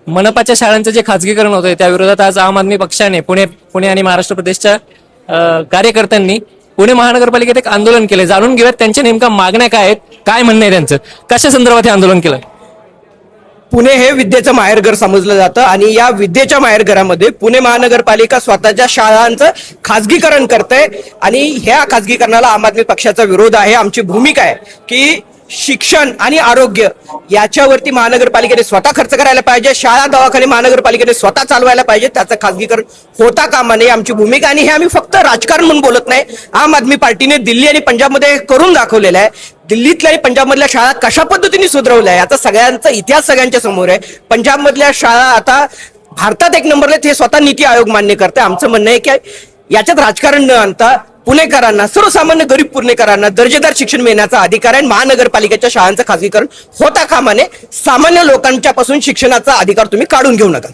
मनपाच्या शाळांचं जे खाजगीकरण होतंय त्या विरोधात आज आम आदमी पक्षाने पुणे आणि महाराष्ट्र प्रदेशच्या कार्यकर्त्यांनी पुणे महानगरपालिकेत एक आंदोलन केले. जाणून घेऊयात त्यांच्या नेमका मागण्या काय आहेत, काय म्हणणं आहे त्यांचं, कशा संदर्भात हे आंदोलन केलं. पुणे हे विद्येचं माहेरघर समजलं जातं आणि या विद्येच्या माहेरघरामध्ये पुणे महानगरपालिका स्वतःच्या शाळांचं खाजगीकरण करते आणि ह्या खाजगीकरणाला आम आदमी पक्षाचा विरोध आहे. आमची भूमिका आहे की शिक्षण आणि आरोग्य याच्यावरती महानगरपालिकेने स्वतः खर्च करायला पाहिजे. शाळा दवाखाने महानगरपालिकेने स्वतः चालवायला पाहिजे. त्याचं खाजगीकरण होता कामा नये, आमची भूमिका. आणि हे आम्ही फक्त राजकारण म्हणून बोलत नाही. आम आदमी पार्टीने दिल्ली आणि पंजाबमध्ये करून दाखवलेलं आहे. दिल्लीतल्या आणि पंजाबमधल्या शाळा कशा पद्धतीने सुधारवल्या आहे याचा सगळ्यांचा इतिहास सगळ्यांच्या समोर आहे. पंजाबमधल्या शाळा आता भारतात एक नंबरला हे स्वतः नीती आयोग मान्य करते. आमचं म्हणणं आहे की याच्यात राजकारण न आणता पुणेकरांना, सर्वसामान्य गरीब पुणेकरांना दर्जेदार शिक्षण मिळण्याचा अधिकार आहे. महानगरपालिकेच्या शाळांचं खाजगीकरण होता कामा नये. सामान्य लोकांच्या पासून शिक्षणाचा अधिकार तुम्ही काढून घेऊ नका.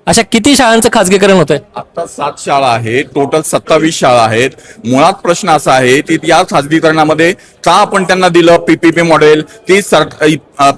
अशा किती शाळांचं खाजगीकरण होतंय? आता 7 शाळा आहेत, टोटल 27 शाळा आहेत. मुळात प्रश्न असा आहे की या खाजगीकरणामध्ये का आपण त्यांना दिलं पीपीपी मॉडेल, ती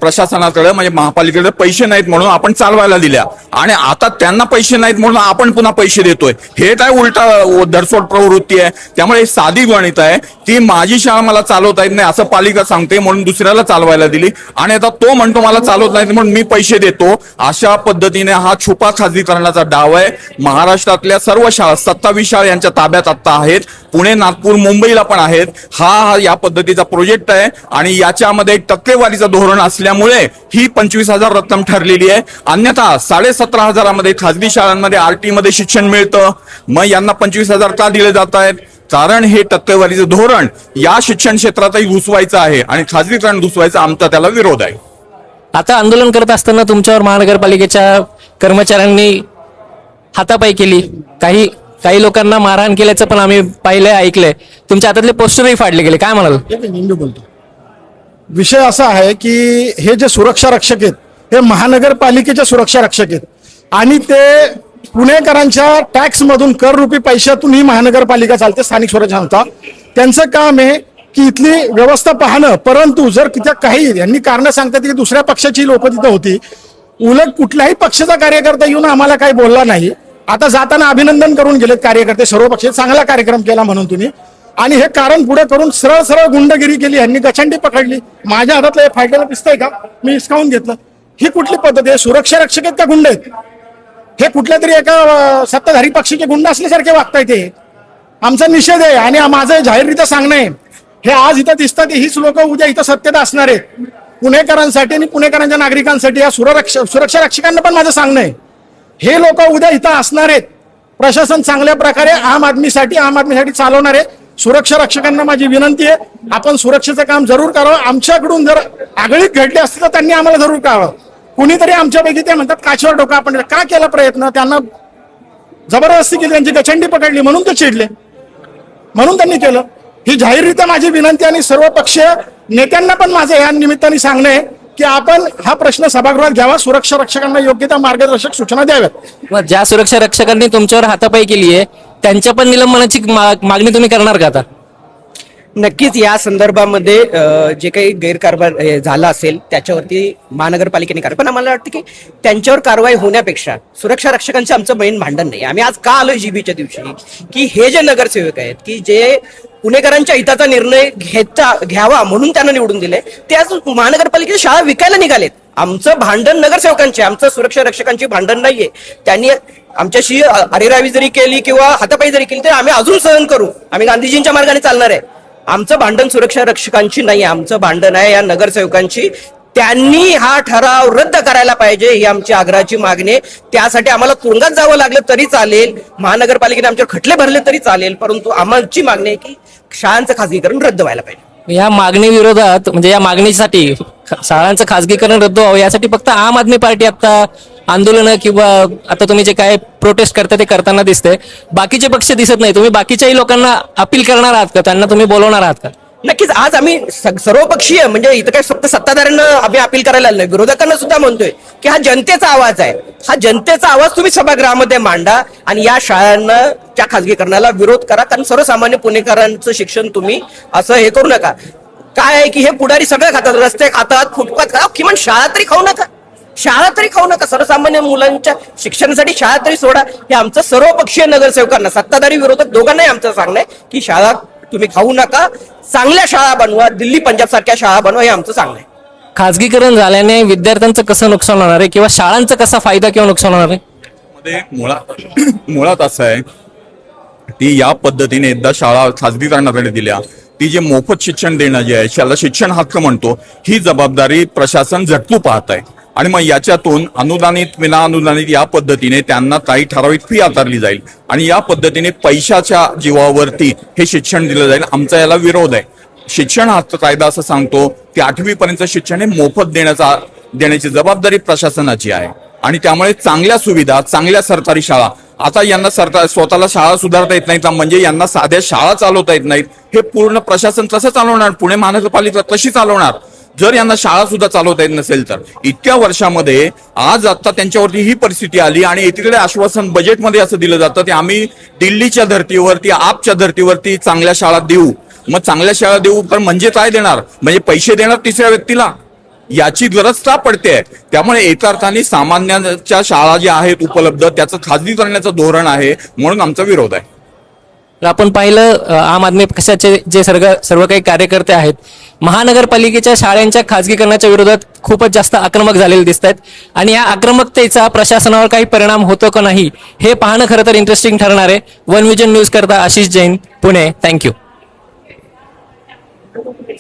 प्रशासनाकडे म्हणजे महापालिकेकडे पैसे नाहीत म्हणून आपण चालवायला दिल्या आणि आता त्यांना पैसे नाहीत म्हणून आपण पुन्हा पैसे देतोय. हे काय उलटा धरसोड प्रवृत्ती आहे. त्यामुळे साधी गणित आहे ती माझी शाळा मला चालवता येत नाही असं पालिका सांगते म्हणून दुसऱ्याला चालवायला दिली आणि आता तो म्हणतो मला चालवत नाही म्हणून मी पैसे देतो. अशा पद्धतीने हा छुपा खाजगीकरणाचा डाव आहे. महाराष्ट्रातल्या सर्व शाळा 27 शाळा यांच्या ताब्यात आता आहेत. पुणे, नागपूर, मुंबईला पण आहेत. हा या पद्धतीचा प्रोजेक्ट आहे आणि याच्यामध्ये एक टक्केवारीचं धोरण असल्यामुळे ही 25,000 रक्कम ठरलेली आहे. अन्यथा 17,500 खाजगी शाळांमध्ये आरटी मध्ये शिक्षण मिळतं. मग यांना 25,000 का दिले जात आहेत? कारण हे टक्केवारीचं धोरण या शिक्षण क्षेत्रातही घुसवायचं आहे आणि खाजगीकरण घुसवायचं, आमचा त्याला विरोध आहे. आता आंदोलन करत असताना तुमच्यावर महानगरपालिकेच्या कर्मचाऱ्यांनी हातापाई केली, काही लोकांना मारहाण केल्याचं पण आम्ही पाहिलंय, ऐकलंय. तुमच्या हातातले पोस्टरही फाडले गेले, काय म्हणाल? मी बोलतो विषय असा आहे की हे जे सुरक्षा रक्षक आहेत हे महानगरपालिकेचे सुरक्षा रक्षक आहेत आणि ते पुणेकरांच्या टॅक्स मधून कर रुपी पैशातून ही महानगरपालिका चालते, स्थानिक स्वराज्य संस्था. त्यांचं काम आहे की इथली व्यवस्था पाहणं. परंतु जर तिथे काही यांनी कारण सांगतात की दुसऱ्या पक्षाची लोक तिथं होती, उलट कुठल्याही पक्षाचा कार्यकर्ता येऊन आम्हाला काही बोलला नाही. आता जाताना अभिनंदन करून गेलेत कार्यकर्ते सर्व पक्ष, चांगला कार्यक्रम केला म्हणून तुम्ही. आणि हे कारण पुढे करून सरळ सरळ गुंडगिरी केली. यांनी गचंडी पकडली. माझ्या हातातलं हे फायद्याला दिसतंय का, मी हिसकावून घेतलं. ही कुठली पद्धत आहे? सुरक्षा रक्षक आहेत का गुंड आहेत? हे कुठल्या तरी एका सत्ताधारी पक्षाचे गुंड असल्यासारखे वागताय. ते आमचा निषेध आहे आणि माझं जाहीररित्या सांगणं आहे. हे आज इथं दिसतात हीच लोक उद्या इथं सत्तेत असणार आहेत. पुणेकरांसाठी आणि पुणेकरांच्या नागरिकांसाठी या सुरक्षा रक्षकांना पण माझं सांगणं आहे. हे लोक उद्या इथं असणार आहेत. प्रशासन चांगल्या प्रकारे आम आदमीसाठी चालवणार आहे. सुरक्षा रक्षकांना माझी विनंती आहे, आपण सुरक्षेचं काम जरूर करावं. आमच्याकडून जर आगळीक घडली असती तर त्यांनी आम्हाला जरूर करावं. कुणीतरी आमच्यापैकी ते म्हणतात काचेवर डोकं आपण का केला प्रयत्न, त्यांना जबरदस्ती केली, त्यांची गचंडी पकडली म्हणून ते चिडले, म्हणून त्यांनी केलं. ही जाहीररित्या माझी विनंती आणि सर्व पक्षीय नेत्यांना पण माझं या निमित्ताने सांगणं आहे की आपण हा प्रश्न सभागृहात घ्यावा. सुरक्षा रक्षकांना योग्य त्या मार्गदर्शक सूचना द्याव्यात. ज्या सुरक्षा रक्षकांनी तुमच्यावर हातापाई केली आहे त्यांच्या पण निलंबनाची मागणी तुम्ही करणार का आता? नक्कीच या संदर्भामध्ये जे काही गैरकारभार झाला असेल त्याच्यावरती महानगरपालिकेने पण आम्हाला वाटतं की त्यांच्यावर कारवाई होण्यापेक्षा सुरक्षा रक्षकांचं आमचं मेन भांडण नाही. आम्ही आज का आलोय जीबीच्या दिवशी की हे जे नगरसेवक आहेत की जे पुणेकरांच्या हिताचा निर्णय घ्यावा म्हणून त्यांना निवडून दिले, ते आज महानगरपालिकेची शाळा विकायला निघालेत. आमचं भांडण नगरसेवकांचे, आमचं सुरक्षा रक्षकांची भांडण नाहीये. त्यांनी आमच्याशी अरेरावी जरी केली किंवा हातापाई जरी केली तरी आम्ही अजून सहन करू. आम्ही गांधीजींच्या मार्गाने चालणार आहे. आमचं भांडण सुरक्षा रक्षकांची नाही, आमचं भांडण आहे या नगरसेवकांची. त्यांनी हा ठराव रद्द करायला पाहिजे ही आमची आग्रहाची मागणी. त्यासाठी आम्हाला तुरुंगात जावं लागलं तरी चालेल, महानगरपालिकेने आमच्यावर खटले भरले तरी चालेल, परंतु आमची मागणी आहे की शाळांचं खाजगीकरण रद्द व्हायला पाहिजे. या मागणी विरोधात म्हणजे या मागणीसाठी शाळांचं खाजगीकरण रद्द व्हावं यासाठी फक्त आम आदमी पार्टी आता आंदोलन किंवा आता तुम्ही जे काय प्रोटेस्ट करता ते करताना दिसतंय, बाकीचे पक्ष दिसत नाही. तुम्ही बाकीच्याही लोकांना अपील करणार आहात का, त्यांना तुम्ही बोलवणार आहात का? नक्कीच आज आम्ही सर्वपक्षीय म्हणजे इथं काय फक्त सत्ताधाऱ्यांना आम्ही अपील करायला नाही, विरोधकांना सुद्धा म्हणतोय की हा जनतेचा आवाज आहे. हा जनतेचा आवाज तुम्ही सभागृहामध्ये मांडा आणि या शाळांना त्या खाजगीकरणाला विरोध करा. कारण सर्वसामान्य पुणेकरांचं शिक्षण तुम्ही असं हे करू नका. काय आहे की हे पुढारी सगळं खातात, रस्ते खातात, फुटपाथ खातात, किमान शाळा तरी खाऊ नका, शाळा तरी खाऊ नका. सर्वसामान्य मुलांच्या शिक्षणासाठी शाळा तरी सोडा. हे आमचं सर्वपक्षीय नगरसेवकांना, सत्ताधारी विरोधक दोघांनाही आमचं सांगणं आहे की शाळा तुम्ही खाऊ नका, चांगल्या शाळा बनवा, दिल्ली पंजाब सारख्या शाळा बनवा, हे आमचं सांगणं आहे. खाजगीकरण झाल्याने विद्यार्थ्यांचं कसं नुकसान होणार आहे किंवा शाळांचा कसा फायदा किंवा नुकसान होणार आहे? मध्ये मुळात असं आहे ती या पद्धतीने एकदा शाळा खाजगीकरणाकडे दिल्या, ती जे मोफत शिक्षण देणं जे आहे त्याला शिक्षण हक्क म्हणतो, ही जबाबदारी प्रशासन झटकू पाहत आहे. आणि मग याच्यातून अनुदानित विना अनुदानित या पद्धतीने त्यांना काही ठराविक फी आकारली जाईल आणि या पद्धतीने पैशाच्या जीवावरती हे शिक्षण दिलं जाईल. आमचा याला विरोध आहे. शिक्षण हक्क कायदा असं सांगतो की 8वी पर्यंत शिक्षण हे मोफत देण्याची जबाबदारी प्रशासनाची आहे. आणि त्यामुळे चांगल्या सुविधा, चांगल्या सरकारी शाळा, आता यांना सरकार स्वतःला शाळा सुधारता येत नाहीत, म्हणजे यांना साध्या शाळा चालवता येत नाहीत. हे पूर्ण प्रशासन कसं चालवणार? पुणे महानगरपालिका कशी चालवणार जर यांना शाळा सुद्धा चालवता येत नसेल तर? इतक्या वर्षामध्ये आज आता त्यांच्यावरती ही परिस्थिती आली आणि एकीकडे आश्वासन बजेटमध्ये असं दिलं जातं की आम्ही दिल्लीच्या धर्तीवरती, आपच्या धर्तीवरती चांगल्या शाळा देऊ. मग चांगल्या शाळा देऊ पण म्हणजे काय देणार? म्हणजे पैसे देणार तिसऱ्या व्यक्तीला? याची गरज का पडते? त्यामुळे एका अर्थाने सामान्यांच्या शाळा ज्या आहेत उपलब्ध त्याचं खाजगी करण्याचं धोरण आहे, म्हणून आमचा विरोध आहे. तर आपण पाहिलं आम आदमी पक्षाचे जे सर्व काही कार्यकर्ते आहेत महानगरपालिकेच्या शाळांच्या खाजगीकरणाच्या विरोधात खूपच जास्त आक्रमक झालेले दिसत आहेत आणि या आक्रमकतेचा प्रशासनावर काही परिणाम होतो का नाही हे पाहणं खरं तर इंटरेस्टिंग ठरणार आहे. वन विजन न्यूज करता आशिष जैन, पुणे. थँक्यू.